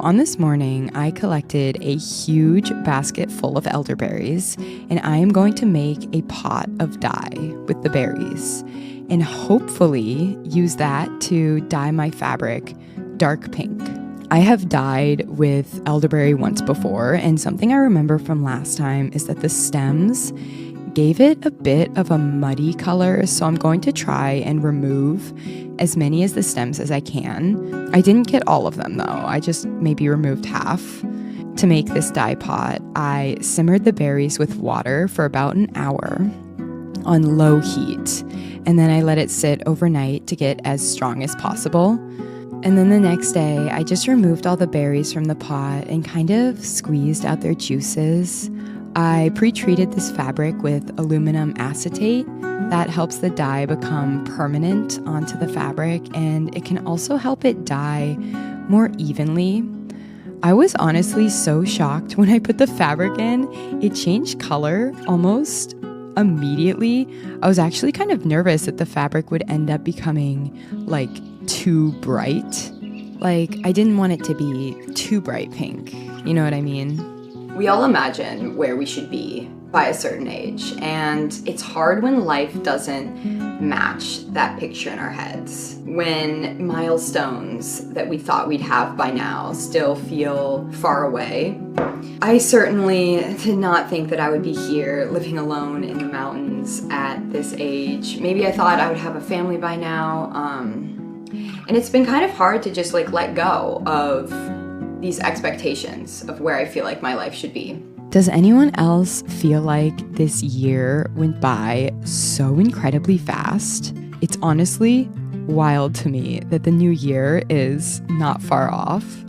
On this morning, I collected a huge basket full of elderberries, and I am going to make a pot of dye with the berries, and hopefully use that to dye my fabric dark pink. I have dyed with elderberry once before, and something I remember from last time is that the stems gave it a bit of a muddy color, so I'm going to try and remove as many as the stems as I can. I didn't get all of them though, I just maybe removed half. To make this dye pot, I simmered the berries with water for about an hour on low heat, and then I let it sit overnight to get as strong as possible. And then the next day, I just removed all the berries from the pot and kind of squeezed out their juices. I pre-treated this fabric with aluminum acetate. That helps the dye become permanent onto the fabric, and it can also help it dye more evenly. I was honestly so shocked when I put the fabric in. It changed color almost immediately. I was actually kind of nervous that the fabric would end up becoming like too bright. Like, I didn't want it to be too bright pink. You know what I mean? We all imagine where we should be by a certain age, and it's hard when life doesn't match that picture in our heads. When milestones that we thought we'd have by now still feel far away. I certainly did not think that I would be here living alone in the mountains at this age. Maybe I thought I would have a family by now, and it's been kind of hard to just like let go of these expectations of where I feel like my life should be. Does anyone else feel like this year went by so incredibly fast? It's honestly wild to me that the new year is not far off.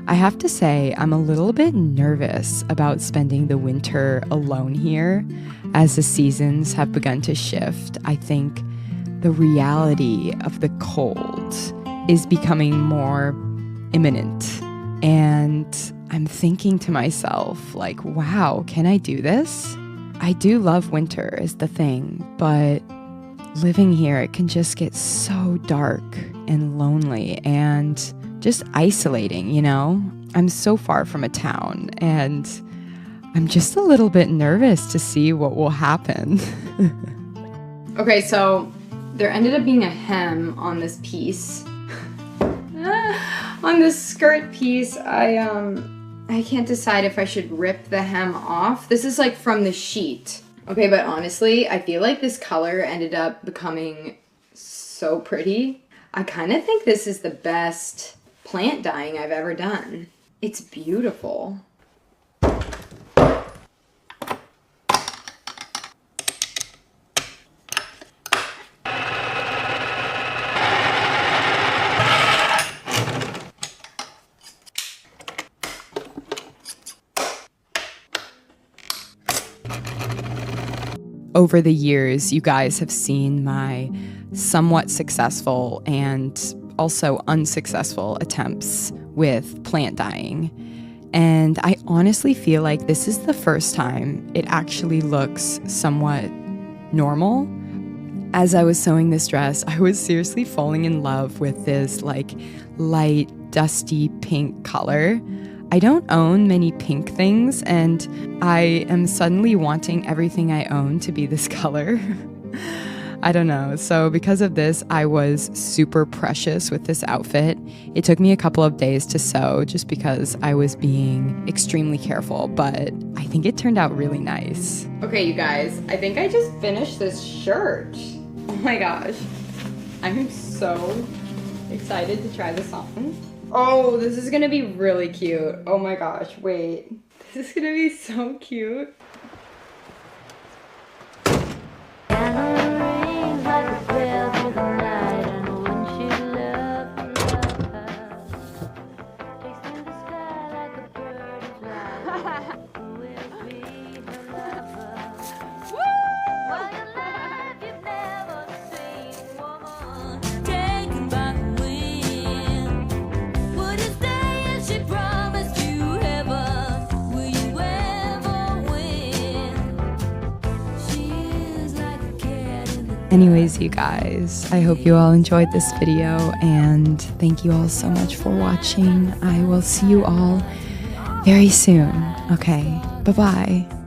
I have to say, I'm a little bit nervous about spending the winter alone here as the seasons have begun to shift. I think the reality of the cold is becoming more imminent. And I'm thinking to myself, like, wow, can I do this? I do love winter is the thing, but living here, it can just get so dark and lonely and just isolating, you know? I'm so far from a town, and I'm just a little bit nervous to see what will happen. Okay, so there ended up being a hem on this piece. On this skirt piece, I can't decide if I should rip the hem off. This is like from the sheet. Okay, but honestly, I feel like this color ended up becoming so pretty. I kind of think this is the best plant dyeing I've ever done. It's beautiful. Over the years, you guys have seen my somewhat successful and also unsuccessful attempts with plant dyeing. And I honestly feel like this is the first time it actually looks somewhat normal. As I was sewing this dress, I was seriously falling in love with this like light, dusty pink color. I don't own many pink things, and I am suddenly wanting everything I own to be this color. I don't know. So because of this, I was super precious with this outfit. It took me a couple of days to sew just because I was being extremely careful, but I think it turned out really nice. Okay, you guys, I think I just finished this shirt. Oh my gosh. I'm so excited to try this on. Oh, this is gonna be really cute. Oh my gosh, wait. This is gonna be so cute. Anyways, you guys, I hope you all enjoyed this video, and thank you all so much for watching. I will see you all very soon. Okay, bye-bye.